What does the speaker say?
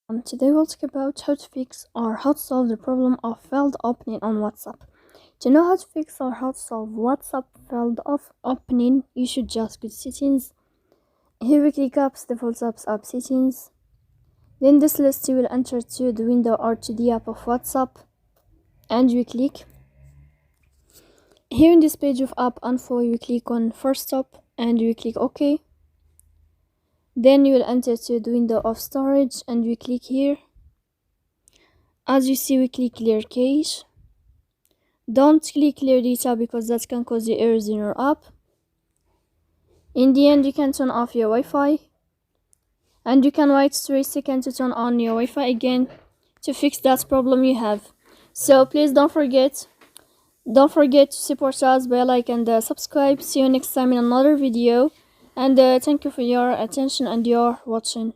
Today we'll talk about how to fix or how to solve the problem of failed opening on WhatsApp. To know how to fix or how to solve WhatsApp failed opening, you should just go to settings. Here we click apps, default apps, app settings. Then this list you will enter to the window or to the app of WhatsApp, and you click. Here in this page of app info, you click on first stop and you click OK. Then you will enter to the window of storage and we click here. As you see, we click clear cache. Don't click clear data because that can cause you errors in your app. In the end, you can turn off your Wi-Fi and you can wait 3 seconds to turn on your Wi-Fi again to fix that problem you have. So please don't forget to support us by like and subscribe. See you next time in another video. And thank you for your attention and your watching.